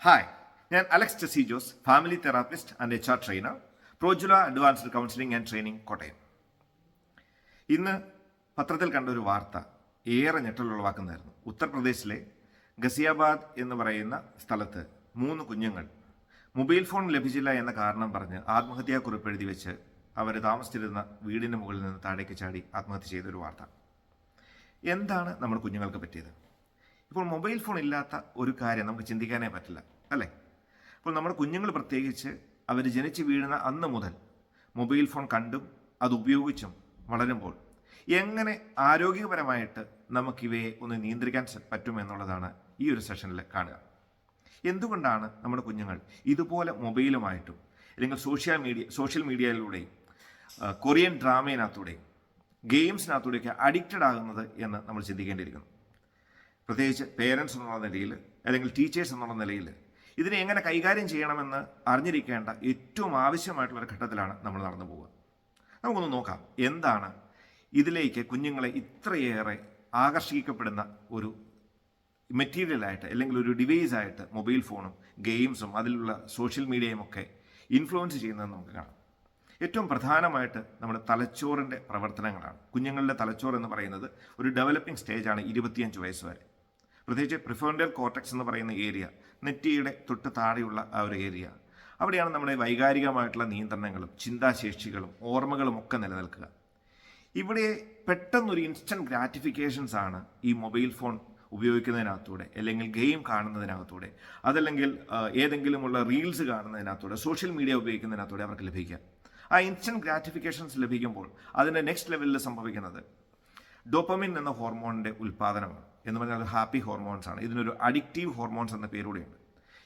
Hi, ഞാൻ Alex Tessy Jose, family therapist and HR trainer, പ്രോജുല advanced counselling and training, Kottayam. ഇന്ന് പത്രത്തിൽ കണ്ട ഒരു വാർത്ത ഏറെ ഞെട്ടലുളവാക്കുന്നതായിരുന്നു. ഉത്തർപ്രദേശിലെ ഗസിയാബാദ് എന്ന് പറയുന്ന സ്ഥലത്ത് 3 കുഞ്ഞുങ്ങൾ മൊബൈൽ ഫോൺ ലഭിച്ചില്ല എന്ന കാരണം പറഞ്ഞ് ആത്മഹത്യാക്കുറിപ്പ് എഴുതി വെച്ച് അവർ താമസിച്ചിരുന്ന വീടിന് മുകളിൽ നിന്ന് താഴേക്ക് ചാടി ആത്മഹത്യ ചെയ്തൊരു വാർത്ത. എന്താണ് നമ്മുടെ കുഞ്ഞുങ്ങൾക്ക് പറ്റിയത്? ഇപ്പോൾ മൊബൈൽ ഫോൺ ഇല്ലാത്ത ഒരു കാര്യം നമുക്ക് ചിന്തിക്കാനേ പറ്റില്ല, അല്ലേ? അപ്പോൾ നമ്മുടെ കുഞ്ഞുങ്ങൾ പ്രത്യേകിച്ച് അവർ ജനിച്ച് വീഴുന്ന അന്ന് മുതൽ മൊബൈൽ ഫോൺ കണ്ടും അത് ഉപയോഗിച്ചും വളരുമ്പോൾ എങ്ങനെ ആരോഗ്യപരമായിട്ട് നമുക്കിവയെ ഒന്ന് നിയന്ത്രിക്കാൻ പറ്റുമെന്നുള്ളതാണ് ഈ ഒരു സെഷനിൽ കാണുക. എന്തുകൊണ്ടാണ് നമ്മുടെ കുഞ്ഞുങ്ങൾ ഇതുപോലെ മൊബൈലുമായിട്ടും അല്ലെങ്കിൽ സോഷ്യൽ മീഡിയയിലൂടെയും കൊറിയൻ ഡ്രാമയിനകത്തൂടെയും ഗെയിംസിനകത്തൂടെയൊക്കെ അഡിക്റ്റഡ് ആകുന്നത് എന്ന് നമ്മൾ ചിന്തിക്കേണ്ടിയിരിക്കുന്നു. പ്രത്യേകിച്ച് പേരൻസ് എന്നുള്ള നിലയിൽ അല്ലെങ്കിൽ ടീച്ചേഴ്സ് എന്നുള്ള നിലയിൽ ഇതിനെ എങ്ങനെ കൈകാര്യം ചെയ്യണമെന്ന് അറിഞ്ഞിരിക്കേണ്ട ഏറ്റവും ആവശ്യമായിട്ടുള്ളൊരു ഘട്ടത്തിലാണ് നമ്മൾ നടന്നു പോവുക. നമുക്കൊന്ന് നോക്കാം, എന്താണ് ഇതിലേക്ക് കുഞ്ഞുങ്ങളെ ഇത്രയേറെ ആകർഷിക്കപ്പെടുന്ന ഒരു മെറ്റീരിയലായിട്ട് അല്ലെങ്കിൽ ഒരു ഡിവൈസായിട്ട് മൊബൈൽ ഫോണും ഗെയിംസും അതിലുള്ള സോഷ്യൽ മീഡിയയും ഒക്കെ ഇൻഫ്ലുവൻസ് ചെയ്യുന്നതെന്ന് നമുക്ക് കാണാം. ഏറ്റവും പ്രധാനമായിട്ട് നമ്മുടെ തലച്ചോറിൻ്റെ പ്രവർത്തനങ്ങളാണ്. കുഞ്ഞുങ്ങളുടെ തലച്ചോറ് എന്ന് പറയുന്നത് ഒരു ഡെവലപ്പിംഗ് സ്റ്റേജാണ് 25 വയസ്സ് വരെ. പ്രത്യേകിച്ച് പ്രിഫ്രോണ്ടൽ കോർട്ടക്സ് എന്ന് പറയുന്ന ഏരിയ, നെറ്റിയുടെ തൊട്ട് താഴെയുള്ള ആ ഒരു ഏരിയ, അവിടെയാണ് നമ്മുടെ വൈകാരികമായിട്ടുള്ള നിയന്ത്രണങ്ങളും ചിന്താശേഷികളും ഓർമ്മകളും ഒക്കെ നിലനിൽക്കുക. ഇവിടെ പെട്ടെന്നൊരു ഇൻസ്റ്റൻറ്റ് ഗ്രാറ്റിഫിക്കേഷൻസ് ആണ് ഈ മൊബൈൽ ഫോൺ ഉപയോഗിക്കുന്നതിനകത്തൂടെ അല്ലെങ്കിൽ ഗെയിം കാണുന്നതിനകത്തൂടെ അതല്ലെങ്കിൽ ഏതെങ്കിലുമുള്ള റീൽസ് കാണുന്നതിനകത്തൂടെ സോഷ്യൽ മീഡിയ ഉപയോഗിക്കുന്നതിനകത്തൂടെ അവർക്ക് ലഭിക്കുക. ആ ഇൻസ്റ്റൻറ്റ് ഗ്രാറ്റിഫിക്കേഷൻസ് ലഭിക്കുമ്പോൾ അതിൻ്റെ നെക്സ്റ്റ് ലെവലിൽ സംഭവിക്കുന്നത് ഡോപ്പമിൻ എന്ന ഹോർമോണിൻ്റെ ഉൽപ്പാദനമാണ്. എന്ന് പറഞ്ഞാൽ അത് ഹാപ്പി ഹോർമോൺസ് ആണ്. ഇതിനൊരു അഡിക്റ്റീവ് ഹോർമോൺസ് എന്ന പേരുകൂടെയുണ്ട്.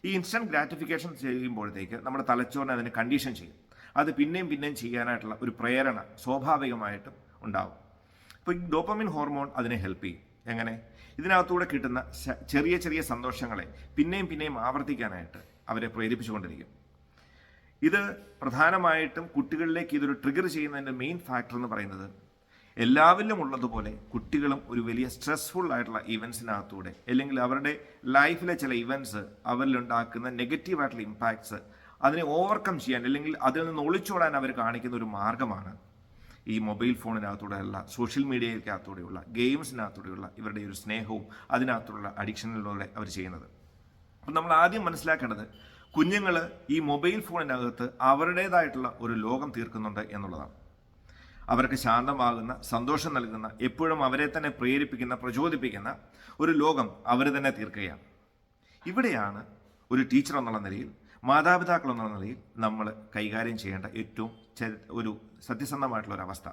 ഈ ഇൻസ്റ്റൻറ്റ് ഗ്രാറ്റിഫിക്കേഷൻ ചെയ്യുമ്പോഴത്തേക്ക് നമ്മുടെ തലച്ചോറിനെ അതിനെ കണ്ടീഷൻ ചെയ്യും. അത് പിന്നെയും ചെയ്യാനായിട്ടുള്ള ഒരു പ്രേരണ സ്വാഭാവികമായിട്ടും ഉണ്ടാവും. അപ്പോൾ ഈ ഡോപ്പമിൻ ഹോർമോൺ അതിനെ ഹെൽപ്പ് ചെയ്യും. എങ്ങനെ? ഇതിനകത്തൂടെ കിട്ടുന്ന ചെറിയ സന്തോഷങ്ങളെ പിന്നെയും ആവർത്തിക്കാനായിട്ട് അവരെ പ്രേരിപ്പിച്ചുകൊണ്ടിരിക്കും. ഇത് പ്രധാനമായിട്ടും കുട്ടികളിലേക്ക് ഇതൊരു ട്രിഗർ ചെയ്യുന്നതിൻ്റെ മെയിൻ ഫാക്ടർ എന്ന് പറയുന്നത് എല്ലാവരിലും ഉള്ളതുപോലെ കുട്ടികളും ഒരു വലിയ സ്ട്രെസ്ഫുൾ ആയിട്ടുള്ള ഇവൻസിനകത്തൂടെ അല്ലെങ്കിൽ അവരുടെ ലൈഫിലെ ചില ഇവൻറ്റ്സ് അവരിലുണ്ടാക്കുന്ന നെഗറ്റീവായിട്ടുള്ള ഇമ്പാക്ട്സ് അതിനെ ഓവർകം ചെയ്യാൻ അല്ലെങ്കിൽ അതിൽ നിന്ന് ഒളിച്ചോടാൻ അവർ കാണിക്കുന്ന ഒരു മാർഗ്ഗമാണ് ഈ മൊബൈൽ ഫോണിനകത്തൂടെയുള്ള സോഷ്യൽ മീഡിയയ്ക്കകത്തൂടെയുള്ള ഗെയിംസിനകത്തൂടെയുള്ള ഇവരുടെ ഒരു സ്നേഹവും അതിനകത്തുള്ള അഡിക്ഷനിലൂടെ അവർ ചെയ്യുന്നത്. അപ്പം നമ്മൾ ആദ്യം മനസ്സിലാക്കേണ്ടത് കുഞ്ഞുങ്ങൾ ഈ മൊബൈൽ ഫോണിനകത്ത് അവരുടേതായിട്ടുള്ള ഒരു ലോകം തീർക്കുന്നുണ്ട് എന്നുള്ളതാണ്. അവർക്ക് ശാന്തമാകുന്ന, സന്തോഷം നൽകുന്ന, എപ്പോഴും അവരെ തന്നെ പ്രേരിപ്പിക്കുന്ന, പ്രചോദിപ്പിക്കുന്ന ഒരു ലോകം അവർ തന്നെ തീർക്കുകയാണ്. ഇവിടെയാണ് ഒരു ടീച്ചർ എന്നുള്ള നിലയിൽ, മാതാപിതാക്കൾ എന്നുള്ള നിലയിൽ നമ്മൾ കൈകാര്യം ചെയ്യേണ്ട ഏറ്റവും ഒരു സത്യസന്ധമായിട്ടുള്ള ഒരു അവസ്ഥ.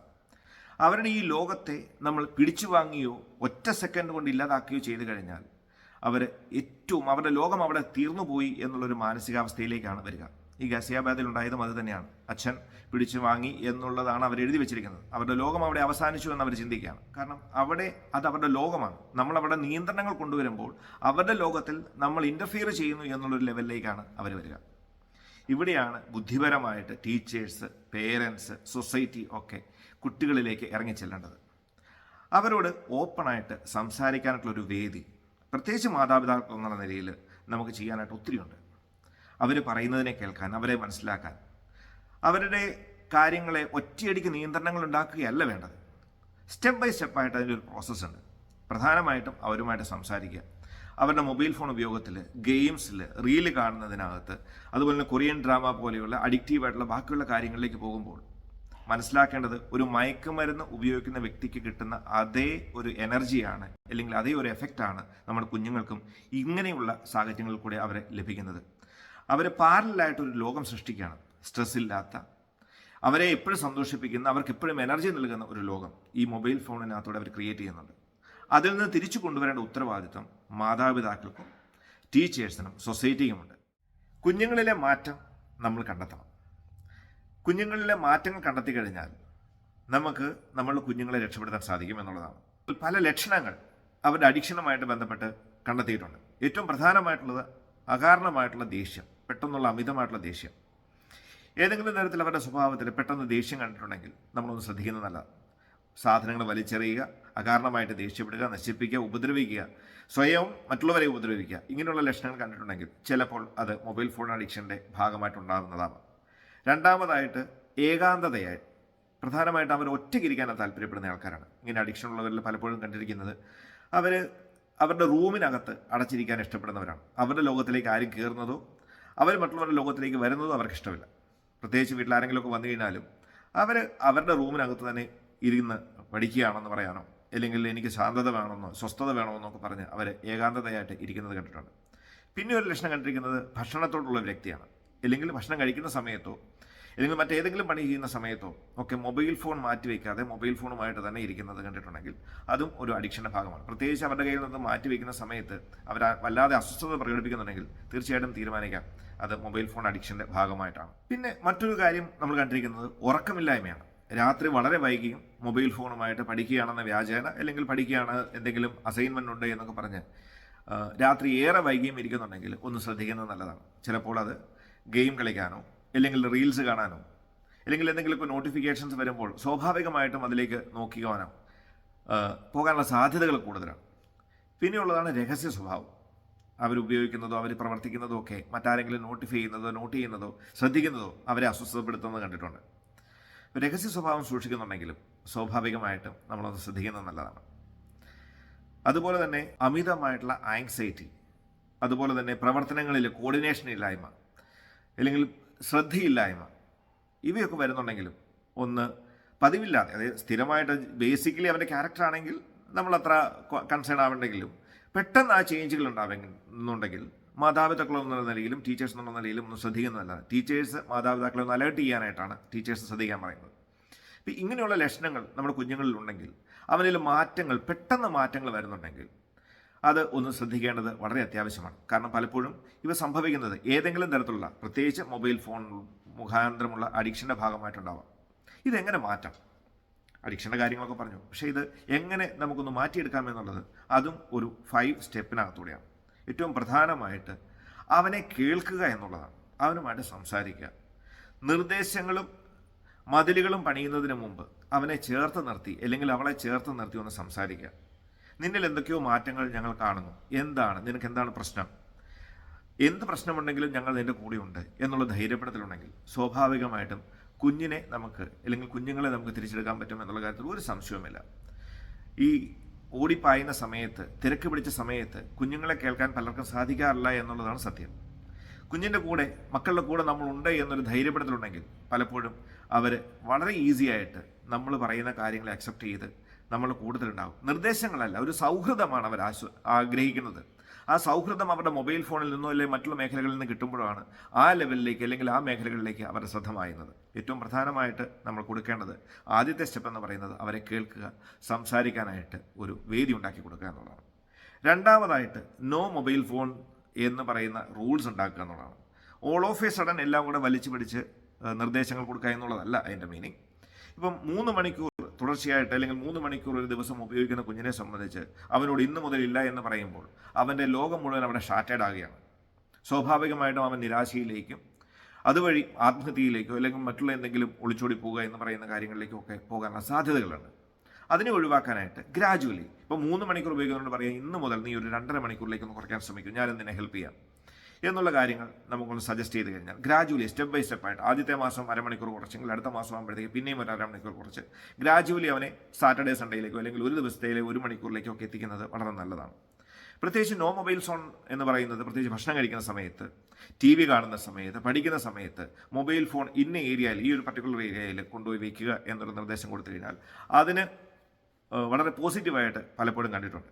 അവരുടെ ഈ ലോകത്തെ നമ്മൾ പിടിച്ചു വാങ്ങിയോ ഒറ്റ സെക്കൻഡ് കൊണ്ട് ഇല്ലാതാക്കുകയോ ചെയ്തു കഴിഞ്ഞാൽ അവരുടെ ലോകം അവിടെ തീർന്നുപോയി എന്നുള്ളൊരു മാനസികാവസ്ഥയിലേക്കാണ് വരിക. ഈ ഗസിയാബാദിൽ ഉണ്ടായതും അത് തന്നെയാണ്. അച്ഛൻ പിടിച്ചു വാങ്ങി എന്നുള്ളതാണ് അവർ എഴുതി വെച്ചിരിക്കുന്നത്. അവരുടെ ലോകം അവിടെ അവസാനിച്ചു എന്ന് അവർ ചിന്തിക്കുകയാണ്. കാരണം അത് അവരുടെ ലോകമാണ്. നമ്മളവിടെ നിയന്ത്രണങ്ങൾ കൊണ്ടുവരുമ്പോൾ അവരുടെ ലോകത്തിൽ നമ്മൾ ഇൻ്റർഫിയർ ചെയ്യുന്നു എന്നുള്ളൊരു ലെവലിലേക്കാണ് അവർ വരിക. ഇവിടെയാണ് ബുദ്ധിപരമായിട്ട് ടീച്ചേഴ്സ്, പേരൻസ്, സൊസൈറ്റി ഒക്കെ കുട്ടികളിലേക്ക് ഇറങ്ങിച്ചെല്ലേണ്ടത്. അവരോട് ഓപ്പണായിട്ട് സംസാരിക്കാനായിട്ടുള്ളൊരു വേദി പ്രത്യേകിച്ച് മാതാപിതാക്കൾ എന്നുള്ള നിലയിൽ നമുക്ക് ചെയ്യാനായിട്ട് ഒത്തിരിയുണ്ട്. അവർ പറയുന്നതിനെ കേൾക്കാൻ, അവരെ മനസ്സിലാക്കാൻ, അവരുടെ കാര്യങ്ങളെ ഒറ്റയടിക്ക് നിയന്ത്രണങ്ങൾ ഉണ്ടാക്കുകയല്ല വേണ്ടത്. സ്റ്റെപ്പ് ബൈ സ്റ്റെപ്പായിട്ട് അതിൻ്റെ ഒരു പ്രോസസ്സുണ്ട്. പ്രധാനമായിട്ടും അവരുമായിട്ട് സംസാരിക്കുക. അവരുടെ മൊബൈൽ ഫോൺ ഉപയോഗത്തിൽ, ഗെയിംസിൽ, റീല് കാണുന്നതിനകത്ത്, അതുപോലെ തന്നെ കൊറിയൻ ഡ്രാമ പോലെയുള്ള അഡിക്റ്റീവായിട്ടുള്ള ബാക്കിയുള്ള കാര്യങ്ങളിലേക്ക് പോകുമ്പോൾ മനസ്സിലാക്കേണ്ടത് ഒരു മയക്കുമരുന്ന് ഉപയോഗിക്കുന്ന വ്യക്തിക്ക് കിട്ടുന്ന അതേ ഒരു എനർജിയാണ് അല്ലെങ്കിൽ അതേ ഒരു എഫക്റ്റാണ് നമ്മുടെ കുഞ്ഞുങ്ങൾക്കും ഇങ്ങനെയുള്ള സാഹചര്യങ്ങളിൽ കൂടെ അവരെ ലഭിക്കുന്നത്. അവർ പാരലായിട്ടൊരു ലോകം സൃഷ്ടിക്കുകയാണ്. സ്ട്രെസ് ഇല്ലാത്ത, അവരെ എപ്പോഴും സന്തോഷിപ്പിക്കുന്ന, അവർക്ക് എപ്പോഴും എനർജി നൽകുന്ന ഒരു ലോകം ഈ മൊബൈൽ ഫോണിനകത്തൂടെ അവർ ക്രിയേറ്റ് ചെയ്യുന്നുണ്ട്. അതിൽ നിന്ന് തിരിച്ചു കൊണ്ടുവരേണ്ട ഉത്തരവാദിത്വം മാതാപിതാക്കൾക്കും ടീച്ചേഴ്സിനും സൊസൈറ്റിക്കുമുണ്ട്. കുഞ്ഞുങ്ങളിലെ മാറ്റം നമ്മൾ കണ്ടെത്തണം. കുഞ്ഞുങ്ങളിലെ മാറ്റങ്ങൾ കണ്ടെത്തി കഴിഞ്ഞാൽ നമുക്ക് നമ്മളുടെ കുഞ്ഞുങ്ങളെ രക്ഷപ്പെടുത്താൻ സാധിക്കും എന്നുള്ളതാണ്. പല ലക്ഷണങ്ങൾ അവരുടെ അഡിക്ഷനുമായിട്ട് ബന്ധപ്പെട്ട് കണ്ടെത്തിയിട്ടുണ്ട്. ഏറ്റവും പ്രധാനമായിട്ടുള്ളത് അകാരണമായിട്ടുള്ള ദേഷ്യം, പെട്ടെന്നുള്ള അമിതമായിട്ടുള്ള ദേഷ്യം. ഏതെങ്കിലും തരത്തിൽ അവരുടെ സ്വഭാവത്തിൽ പെട്ടെന്ന് ദേഷ്യം കണ്ടിട്ടുണ്ടെങ്കിൽ നമ്മളൊന്ന് ശ്രദ്ധിക്കുന്നത് നല്ലതാണ്. സാധനങ്ങൾ വലിച്ചെറിയുക, അകാരണമായിട്ട് ദേഷ്യപ്പെടുക, നശിപ്പിക്കുക, ഉപദ്രവിക്കുക, സ്വയം മറ്റുള്ളവരെ ഉപദ്രവിക്കുക, ഇങ്ങനെയുള്ള ലക്ഷണങ്ങൾ കണ്ടിട്ടുണ്ടെങ്കിൽ ചിലപ്പോൾ അത് മൊബൈൽ ഫോൺ അഡിക്ഷൻ്റെ ഭാഗമായിട്ടുണ്ടാകുന്നതാണ്. രണ്ടാമതായിട്ട് ഏകാന്തതയായി, പ്രധാനമായിട്ട് അവർ ഒറ്റയ്ക്കിരിക്കാനാണ് താല്പര്യപ്പെടുന്ന ആൾക്കാരാണ്. ഇങ്ങനെ അഡിക്ഷൻ ഉള്ളവരിൽ പലപ്പോഴും കണ്ടിരിക്കുന്നത് അവർ അവരുടെ റൂമിനകത്ത് അടച്ചിരിക്കാൻ ഇഷ്ടപ്പെടുന്നവരാണ്. അവരുടെ ലോകത്തിലേക്ക് ആരും കയറുന്നതോ അവർ മറ്റുള്ളവരുടെ ലോകത്തിലേക്ക് വരുന്നതോ അവർക്ക് ഇഷ്ടമില്ല. പ്രത്യേകിച്ച് വീട്ടിൽ ആരെങ്കിലുമൊക്കെ വന്നു കഴിഞ്ഞാലും അവർ അവരുടെ റൂമിനകത്ത് തന്നെ ഇരുന്ന് പഠിക്കുകയാണെന്ന് പറയാനോ അല്ലെങ്കിൽ എനിക്ക് ശാന്തത വേണമെന്നോ സ്വസ്ഥത വേണമെന്നൊക്കെ പറഞ്ഞ് അവർ ഏകാന്തതയായിട്ട് ഇരിക്കുന്നത് കണ്ടിട്ടുണ്ട്. പിന്നെ ഒരു ലക്ഷണം കണ്ടിരിക്കുന്നത് ഭക്ഷണത്തോടുള്ള ഒരു വ്യക്തിയാണ്. അല്ലെങ്കിൽ ഭക്ഷണം കഴിക്കുന്ന സമയത്തോ അല്ലെങ്കിൽ മറ്റേതെങ്കിലും പണി ചെയ്യുന്ന സമയത്തോ ഒക്കെ മൊബൈൽ ഫോൺ മാറ്റിവെക്കാതെ മൊബൈൽ ഫോണുമായിട്ട് തന്നെ ഇരിക്കുന്നത് കണ്ടിട്ടുണ്ടെങ്കിൽ അതും ഒരു അഡിക്ഷൻ്റെ ഭാഗമാണ്. പ്രത്യേകിച്ച് അവരുടെ കയ്യിൽ നിന്ന് മാറ്റിവെക്കുന്ന സമയത്ത് അവർ വല്ലാതെ അസ്വസ്ഥത പ്രകടിപ്പിക്കുന്നുണ്ടെങ്കിൽ തീർച്ചയായിട്ടും തീരുമാനിക്കാം അത് മൊബൈൽ ഫോൺ അഡിക്ഷൻ്റെ ഭാഗമായിട്ടാണ്. പിന്നെ മറ്റൊരു കാര്യം നമ്മൾ കണ്ടിരിക്കുന്നത് ഉറക്കമില്ലായ്മയാണ്. രാത്രി വളരെ വൈകിയും മൊബൈൽ ഫോണുമായിട്ട് പഠിക്കുകയാണെന്ന വ്യാജേന അല്ലെങ്കിൽ പഠിക്കുകയാണ് എന്തെങ്കിലും അസൈൻമെൻ്റ് ഉണ്ട് എന്നൊക്കെ പറഞ്ഞ് രാത്രി ഏറെ വൈകിയും ഇരിക്കുന്നുണ്ടെങ്കിൽ ഒന്ന് ശ്രദ്ധിക്കുന്നത് നല്ലതാണ്. ചിലപ്പോൾ അത് ഗെയിം കളിക്കാനോ അല്ലെങ്കിൽ റീൽസ് കാണാനോ അല്ലെങ്കിൽ എന്തെങ്കിലുമൊക്കെ നോട്ടിഫിക്കേഷൻസ് വരുമ്പോൾ സ്വാഭാവികമായിട്ടും അതിലേക്ക് നോക്കിക്കാനോ പോകാനുള്ള സാധ്യതകൾ കൂടുതലാണ്. പിന്നെയുള്ളതാണ് രഹസ്യ സ്വഭാവം. അവരുപയോഗിക്കുന്നതോ അവർ പ്രവർത്തിക്കുന്നതോ ഒക്കെ മറ്റാരെങ്കിലും നോട്ടിഫൈ ചെയ്യുന്നതോ നോട്ട് ചെയ്യുന്നതോ ശ്രദ്ധിക്കുന്നതോ അവരെ അസ്വസ്ഥപ്പെടുത്തുന്നത് കണ്ടിട്ടുണ്ട്. രഹസ്യ സ്വഭാവം സൂക്ഷിക്കുന്നുണ്ടെങ്കിലും സ്വാഭാവികമായിട്ടും നമ്മളത് ശ്രദ്ധിക്കുന്നത് നല്ലതാണ്. അതുപോലെ തന്നെ അമിതമായിട്ടുള്ള ആങ്സൈറ്റി, അതുപോലെ തന്നെ പ്രവർത്തനങ്ങളിൽ കോർഡിനേഷൻ ഇല്ലായ്മ അല്ലെങ്കിൽ ശ്രദ്ധയില്ലായ്മ, ഇവയൊക്കെ വരുന്നുണ്ടെങ്കിലും ഒന്ന് പതിവില്ലാതെ, അതായത് സ്ഥിരമായിട്ട് ബേസിക്കലി അവൻ്റെ ക്യാരക്ടർ ആണെങ്കിൽ നമ്മളത്ര കൺസേൺ ആവേണ്ടെങ്കിലും പെട്ടെന്ന് ആ ചേഞ്ചുകൾ ഉണ്ടാവുന്നുണ്ടെങ്കിൽ മാതാപിതാക്കൾ എന്നുള്ള നിലയിലും ടീച്ചേഴ്സ് എന്നുള്ള നിലയിലും ഒന്ന് ശ്രദ്ധിക്കുന്നതല്ല. ടീച്ചേഴ്സ് മാതാപിതാക്കളെ ഒന്ന് അലേർട്ട് ചെയ്യാനായിട്ടാണ് ടീച്ചേഴ്സ് ശ്രദ്ധിക്കാൻ പറയുന്നത്. ഇപ്പം ഇങ്ങനെയുള്ള ലക്ഷണങ്ങൾ നമ്മുടെ കുഞ്ഞുങ്ങളിലുണ്ടെങ്കിൽ അവനിൽ മാറ്റങ്ങൾ പെട്ടെന്ന് മാറ്റങ്ങൾ വരുന്നുണ്ടെങ്കിൽ അത് ഒന്ന് ശ്രദ്ധിക്കേണ്ടത് വളരെ അത്യാവശ്യമാണ്. കാരണം പലപ്പോഴും ഇവ സംഭവിക്കുന്നത് ഏതെങ്കിലും തരത്തിലുള്ള പ്രത്യേകിച്ച് മൊബൈൽ ഫോൺ മുഖാന്തരമുള്ള അഡിക്ഷൻ്റെ ഭാഗമായിട്ടുണ്ടാവാം. ഇതെങ്ങനെ മാറ്റാം? അഡിക്ഷൻ്റെ കാര്യങ്ങളൊക്കെ പറഞ്ഞു, പക്ഷേ ഇത് എങ്ങനെ നമുക്കൊന്ന് മാറ്റിയെടുക്കാമെന്നുള്ളത് അതും ഒരു 5 സ്റ്റെപ്പിനകത്തൂടെയാണ്. ഏറ്റവും പ്രധാനമായിട്ട് അവനെ കേൾക്കുക എന്നുള്ളതാണ്. അവനുമായിട്ട് സംസാരിക്കുക. നിർദ്ദേശങ്ങളും മതിലുകളും പണിയുന്നതിന് മുമ്പ് അവനെ ചേർത്ത് നിർത്തി അല്ലെങ്കിൽ അവളെ ചേർത്ത് നിർത്തി ഒന്ന് സംസാരിക്കുക. നിന്നിൽ എന്തൊക്കെയോ മാറ്റങ്ങൾ ഞങ്ങൾ കാണുന്നു, എന്താണ് നിനക്ക്, എന്താണ് പ്രശ്നം, എന്ത് പ്രശ്നമുണ്ടെങ്കിലും ഞങ്ങൾ നിൻ്റെ കൂടെയുണ്ട് എന്നുള്ള ധൈര്യപ്പെടുത്തലുണ്ടെങ്കിൽ സ്വാഭാവികമായിട്ടും കുഞ്ഞിനെ നമുക്ക് അല്ലെങ്കിൽ കുഞ്ഞുങ്ങളെ നമുക്ക് തിരിച്ചെടുക്കാൻ പറ്റും എന്നുള്ള കാര്യത്തിൽ ഒരു സംശയവുമില്ല. ഈ ഓടിപ്പായുന്ന സമയത്ത്, തിരക്ക് പിടിച്ച സമയത്ത് കുഞ്ഞുങ്ങളെ കേൾക്കാൻ പലർക്കും സാധിക്കാറില്ല എന്നുള്ളതാണ് സത്യം. കുഞ്ഞിൻ്റെ കൂടെ, മക്കളുടെ കൂടെ നമ്മളുണ്ട് എന്നൊരു ധൈര്യപ്പെടുത്തലുണ്ടെങ്കിൽ പലപ്പോഴും അവർ വളരെ ഈസി ആയിട്ട് നമ്മൾ പറയുന്ന കാര്യങ്ങളെ അക്സെപ്റ്റ് ചെയ്ത് നമ്മൾ കൂടുതലുണ്ടാകും. നിർദ്ദേശങ്ങളല്ല, ഒരു സൗഹൃദമാണ് അവർ ആഗ്രഹിക്കുന്നത്. ആ സൗഹൃദം അവരുടെ മൊബൈൽ ഫോണിൽ നിന്നോ അല്ലെങ്കിൽ മറ്റുള്ള മേഖലകളിൽ നിന്ന് കിട്ടുമ്പോഴാണ് ആ ലെവലിലേക്ക് അല്ലെങ്കിൽ ആ മേഖലകളിലേക്ക് അവരുടെ ശ്രദ്ധ മായുന്നത്. ഏറ്റവും പ്രധാനമായിട്ട് നമ്മൾ കൊടുക്കേണ്ടത് ആദ്യത്തെ സ്റ്റെപ്പ് എന്ന് പറയുന്നത് അവരെ കേൾക്കുക, സംസാരിക്കാനായിട്ട് ഒരു വേദി ഉണ്ടാക്കി കൊടുക്കുക എന്നുള്ളതാണ്. രണ്ടാമതായിട്ട് നോ മൊബൈൽ ഫോൺ എന്ന് പറയുന്ന റൂൾസ് ഉണ്ടാക്കുക എന്നുള്ളതാണ്. ഓൾ ഓഫ് എ സഡൻ എല്ലാം കൂടെ വലിച്ചു പിടിച്ച് നിർദ്ദേശങ്ങൾ കൊടുക്കുക എന്നുള്ളതല്ല അതിൻ്റെ മീനിങ്. ഇപ്പം 3 മണിക്കൂർ തുടർച്ചയായിട്ട് അല്ലെങ്കിൽ 3 മണിക്കൂർ ഒരു ദിവസം ഉപയോഗിക്കുന്ന കുഞ്ഞിനെ സംബന്ധിച്ച് അവനോട് ഇന്ന് മുതൽ ഇല്ല എന്ന് പറയുമ്പോൾ അവൻ്റെ ലോകം മുഴുവൻ അവിടെ ഷാറ്റേഡ് ആകുകയാണ്. സ്വാഭാവികമായിട്ടും അവൻ നിരാശയിലേക്കും അതുവഴി ആത്മഹത്യയിലേക്കോ അല്ലെങ്കിൽ മറ്റുള്ള എന്തെങ്കിലും ഒളിച്ചോടി പോവുക എന്ന് പറയുന്ന കാര്യങ്ങളിലേക്കും ഒക്കെ പോകാനുള്ള സാധ്യതകളുണ്ട്. അതിനെ ഒഴിവാക്കാനായിട്ട് ഗ്രാജുവലി ഇപ്പോൾ 3 മണിക്കൂർ ഉപയോഗിക്കുന്നതുകൊണ്ട് പറയാം, ഇന്ന് മുതൽ നീ ഒരു 2.5 മണിക്കൂറിലേക്ക് ഒന്ന് കുറയ്ക്കാൻ ശ്രമിക്കും, ഞാൻ നിന്നെ ഹെൽപ്പ് ചെയ്യാം എന്നുള്ള കാര്യങ്ങൾ നമുക്കൊന്ന് സജസ്റ്റ് ചെയ്ത് കഴിഞ്ഞാൽ ഗ്രാജുവലി സ്റ്റെപ്പ് ബൈ സ്റ്റെപ്പായിട്ട് ആദ്യത്തെ മാസം 1/2 മണിക്കൂർ കുറച്ചെങ്കിൽ അടുത്ത മാസം ആകുമ്പോഴത്തേക്ക് പിന്നെയും ഒരു 1/2 മണിക്കൂർ കുറച്ച് ഗ്രാജുവലി അവനെ സാറ്റർഡേ സൺഡേയിലേക്കോ അല്ലെങ്കിൽ ഒരു ദിവസത്തേലെ 1 മണിക്കൂറിലേക്കോ ഒക്കെ എത്തിക്കുന്നത് വളരെ നല്ലതാണ്. പ്രത്യേകിച്ച് നോ മൊബൈൽ ഫോൺ എന്ന് പറയുന്നത് പ്രത്യേകിച്ച് ഭക്ഷണം കഴിക്കുന്ന സമയത്ത്, TV കാണുന്ന സമയത്ത്, പഠിക്കുന്ന സമയത്ത് മൊബൈൽ ഫോൺ ഇന്ന ഏരിയയിൽ, ഈ ഒരു പർട്ടിക്കുലർ ഏരിയയിൽ കൊണ്ടുപോയി വയ്ക്കുക എന്നൊരു നിർദ്ദേശം കൊടുത്തു കഴിഞ്ഞാൽ അതിന് വളരെ പോസിറ്റീവായിട്ട് പലപ്പോഴും കണ്ടിട്ടുണ്ട്.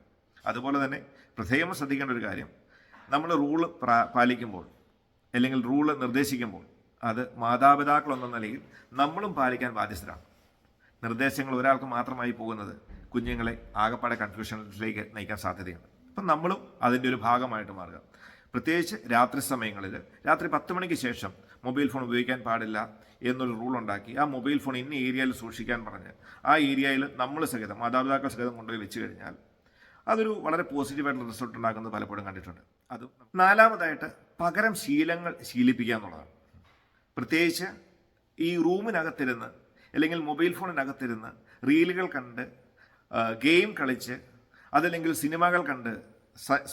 അതുപോലെ തന്നെ പ്രത്യേകം ശ്രദ്ധിക്കേണ്ട ഒരു കാര്യം, നമ്മൾ റൂള് പാലിക്കുമ്പോൾ അല്ലെങ്കിൽ റൂള് നിർദ്ദേശിക്കുമ്പോൾ അത് മാതാപിതാക്കളെന്ന നിലയിൽ നമ്മളും പാലിക്കാൻ ബാധ്യസ്ഥരാണ്. നിർദ്ദേശങ്ങൾ ഒരാൾക്ക് മാത്രമായി പോകുന്നത് കുഞ്ഞുങ്ങളെ ആകപ്പാടെ കൺഫ്യൂഷനിലേക്ക് നയിക്കാൻ സാധ്യതയാണ്. അപ്പം നമ്മളും അതിൻ്റെ ഒരു ഭാഗമായിട്ട് മാറുക. പ്രത്യേകിച്ച് രാത്രി സമയങ്ങളിൽ രാത്രി 10 മണിക്ക് ശേഷം മൊബൈൽ ഫോൺ ഉപയോഗിക്കാൻ പാടില്ല എന്നൊരു റൂൾ ഉണ്ടാക്കി ആ മൊബൈൽ ഫോൺ ഇന്ന ഏരിയയിൽ സൂക്ഷിക്കാൻ പറഞ്ഞ് ആ ഏരിയയിൽ നമ്മൾ സഹിതം മാതാപിതാക്കൾ സഹിതം കൊണ്ടുപോയി വെച്ച് കഴിഞ്ഞാൽ അതൊരു വളരെ പോസിറ്റീവായിട്ടുള്ള റിസൾട്ട് ഉണ്ടാക്കുന്നത് പലപ്പോഴും കണ്ടിട്ടുണ്ട്. അതും നാലാമതായിട്ട് പകരം ശീലങ്ങൾ ശീലിപ്പിക്കുക എന്നുള്ളതാണ്. പ്രത്യേകിച്ച് ഈ റൂമിനകത്തിരുന്ന് അല്ലെങ്കിൽ മൊബൈൽ ഫോണിനകത്തിരുന്ന് റീലുകൾ കണ്ട് ഗെയിം കളിച്ച് അതല്ലെങ്കിൽ സിനിമകൾ കണ്ട്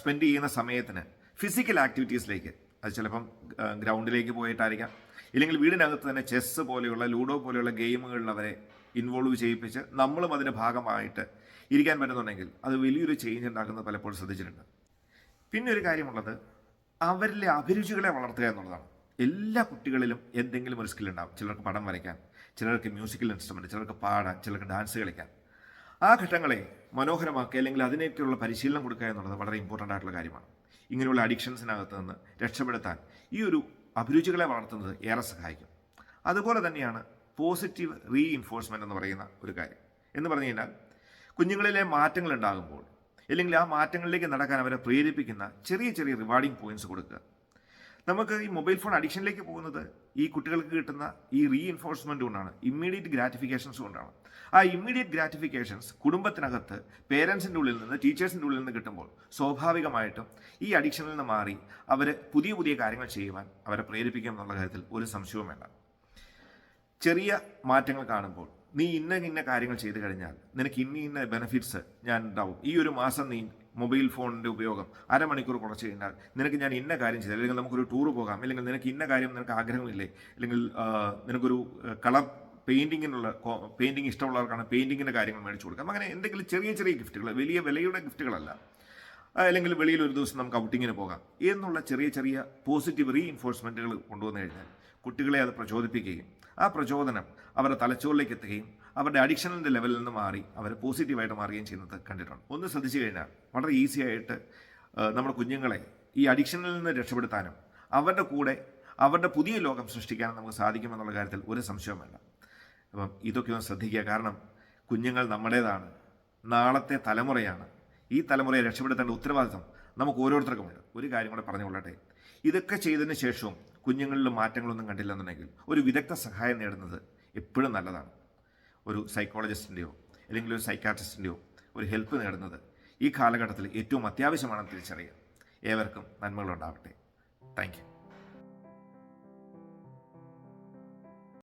സ്പെൻഡ് ചെയ്യുന്ന സമയത്തിന് ഫിസിക്കൽ ആക്ടിവിറ്റീസിലേക്ക്, അത് ചിലപ്പം ഗ്രൗണ്ടിലേക്ക് പോയിട്ടായിരിക്കാം, ഇല്ലെങ്കിൽ വീടിനകത്ത് തന്നെ ചെസ്സ് പോലെയുള്ള ലൂഡോ പോലെയുള്ള ഗെയിമുകളിൽ അവരെ ഇൻവോൾവ് ചെയ്യിപ്പിച്ച് നമ്മളും അതിൻ്റെ ഭാഗമായിട്ട് ഇരിക്കാൻ പറ്റുന്നുണ്ടെങ്കിൽ അത് വലിയൊരു ചേഞ്ച് ഉണ്ടാക്കുന്നത് പലപ്പോഴും ശ്രദ്ധിച്ചിട്ടുണ്ട്. പിന്നെ ഒരു കാര്യമുള്ളത് അവരിലെ അഭിരുചികളെ വളർത്തുക എന്നുള്ളതാണ്. എല്ലാ കുട്ടികളിലും എന്തെങ്കിലും ഒരു സ്കിൽ ഉണ്ടാവും. ചിലർക്ക് പടം വരയ്ക്കാൻ, ചിലർക്ക് മ്യൂസിക്കൽ ഇൻസ്ട്രുമെൻറ്റ്, ചിലർക്ക് പാടാൻ, ചിലർക്ക് ഡാൻസ് കളിക്കാൻ. ആ ഘട്ടങ്ങളെ മനോഹരമാക്കുക അല്ലെങ്കിൽ അതിനേക്കുള്ള പരിശീലനം കൊടുക്കുക എന്നുള്ളത് വളരെ ഇമ്പോർട്ടൻ്റ് ആയിട്ടുള്ള കാര്യമാണ്. ഇങ്ങനെയുള്ള അഡിക്ഷൻസിനകത്ത് നിന്ന് രക്ഷപ്പെടുത്താൻ ഈ ഒരു അഭിരുചികളെ വളർത്തുന്നത് ഏറെ സഹായിക്കും. അതുപോലെ തന്നെയാണ് പോസിറ്റീവ് റീഇൻഫോഴ്സ്മെൻ്റ് എന്ന് പറയുന്ന ഒരു കാര്യം. എന്ന് പറഞ്ഞു കഴിഞ്ഞാൽ കുഞ്ഞുങ്ങളിലെ മാറ്റങ്ങൾ ഉണ്ടാകുമ്പോൾ അല്ലെങ്കിൽ ആ മാറ്റങ്ങളിലേക്ക് നടക്കാൻ അവരെ പ്രേരിപ്പിക്കുന്ന ചെറിയ ചെറിയ റിവാർഡിങ് പോയിന്റ്സ് കൊടുക്കുക. നമുക്ക് ഈ മൊബൈൽ ഫോൺ അഡിക്ഷനിലേക്ക് പോകുന്നത് ഈ കുട്ടികൾക്ക് കിട്ടുന്ന ഈ റീഇൻഫോഴ്സ്മെൻ്റ് കൊണ്ടാണ്, ഇമ്മീഡിയറ്റ് ഗ്രാറ്റിഫിക്കേഷൻസ് കൊണ്ടാണ്. ആ ഇമ്മീഡിയറ്റ് ഗ്രാറ്റിഫിക്കേഷൻസ് കുടുംബത്തിനകത്ത് പേരൻസിൻ്റെ ഉള്ളിൽ നിന്ന്, ടീച്ചേഴ്സിൻ്റെ ഉള്ളിൽ നിന്ന് കിട്ടുമ്പോൾ സ്വാഭാവികമായിട്ടും ഈ അഡിക്ഷനിൽ നിന്ന് മാറി അവർ പുതിയ പുതിയ കാര്യങ്ങൾ ചെയ്യുവാൻ അവരെ പ്രേരിപ്പിക്കും എന്നുള്ള കാര്യത്തിൽ ഒരു സംശയവും വേണ്ട. ചെറിയ മാറ്റങ്ങൾ കാണുമ്പോൾ നീ ഇന്ന കാര്യങ്ങൾ ചെയ്തു കഴിഞ്ഞാൽ നിനക്ക് ഇന്ന ബെനിഫിറ്റ്സ് ഞാൻ ഉണ്ടാവും, ഈ ഒരു മാസം നീ മൊബൈൽ ഫോണിൻ്റെ ഉപയോഗം അരമണിക്കൂർ കുറച്ച് കഴിഞ്ഞാൽ നിനക്ക് ഞാൻ ഇന്ന കാര്യം ചെയ്തു, അല്ലെങ്കിൽ നമുക്കൊരു ടൂർ പോകാം, അല്ലെങ്കിൽ നിനക്ക് ഇന്ന കാര്യം നിനക്ക് ആഗ്രഹമില്ലേ, അല്ലെങ്കിൽ നിനക്കൊരു കളർ പെയിൻറ്റിങ് ഇഷ്ടമുള്ളവർക്കാണ് പെയിൻറ്റിങ്ങിൻ്റെ കാര്യങ്ങൾ മേടിച്ചു കൊടുക്കാം. അങ്ങനെ എന്തെങ്കിലും ചെറിയ ചെറിയ ഗിഫ്റ്റുകൾ, വലിയ വിലയുടെ ഗിഫ്റ്റുകളല്ല. അല്ലെങ്കിൽ വെളിയിൽ ഒരു ദിവസം നമുക്ക് ഔട്ടിങ്ങിന് പോകാം എന്നുള്ള ചെറിയ ചെറിയ പോസിറ്റീവ് റീഇൻഫോഴ്സ്മെൻറ്റുകൾ കൊണ്ടുവന്നു കഴിഞ്ഞാൽ കുട്ടികളെ അത് പ്രചോദിപ്പിക്കുകയും ആ പ്രചോദനം അവരുടെ തലച്ചോറിലേക്ക് എത്തുകയും അവരുടെ അഡിക്ഷനിൻ്റെ ലെവലിൽ നിന്ന് മാറി അവർ പോസിറ്റീവായിട്ട് മാറുകയും ചെയ്യുന്നത് കണ്ടിട്ടുണ്ട്. ഒന്ന് ശ്രദ്ധിച്ചു കഴിഞ്ഞാൽ വളരെ ഈസി ആയിട്ട് നമ്മുടെ കുഞ്ഞുങ്ങളെ ഈ അഡിക്ഷനിൽ നിന്ന് രക്ഷപ്പെടുത്താനും അവരുടെ കൂടെ അവരുടെ പുതിയ ലോകം സൃഷ്ടിക്കാനും നമുക്ക് സാധിക്കുമെന്നുള്ള കാര്യത്തിൽ ഒരു സംശയവും വേണ്ട. അപ്പം ഇതൊക്കെ ഒന്ന് ശ്രദ്ധിക്കുക. കാരണം കുഞ്ഞുങ്ങൾ നമ്മുടേതാണ്, നാളത്തെ തലമുറയാണ്. ഈ തലമുറയെ രക്ഷപ്പെടുത്തേണ്ട ഉത്തരവാദിത്വം നമുക്ക് ഓരോരുത്തർക്കുമുണ്ട്. ഒരു കാര്യം കൂടെ പറഞ്ഞു കൊള്ളട്ടെ, ഇതൊക്കെ ചെയ്തതിന് ശേഷവും കുഞ്ഞുങ്ങളിൽ മാറ്റങ്ങളൊന്നും കണ്ടില്ല എന്നുണ്ടെങ്കിൽ ഒരു വിദഗ്ധ സഹായം നേടുന്നത് എപ്പോഴും നല്ലതാണ്. ഒരു സൈക്കോളജിസ്റ്റിൻ്റെയോ അല്ലെങ്കിൽ ഒരു സൈക്കാട്രിസ്റ്റിൻ്റെയോ ഒരു ഹെൽപ്പ് നേടുന്നത് ഈ കാലഘട്ടത്തിൽ ഏറ്റവും അത്യാവശ്യമാണെന്ന് തിരിച്ചറിയുക. ഏവർക്കും നന്മകളുണ്ടാവട്ടെ. Thank you.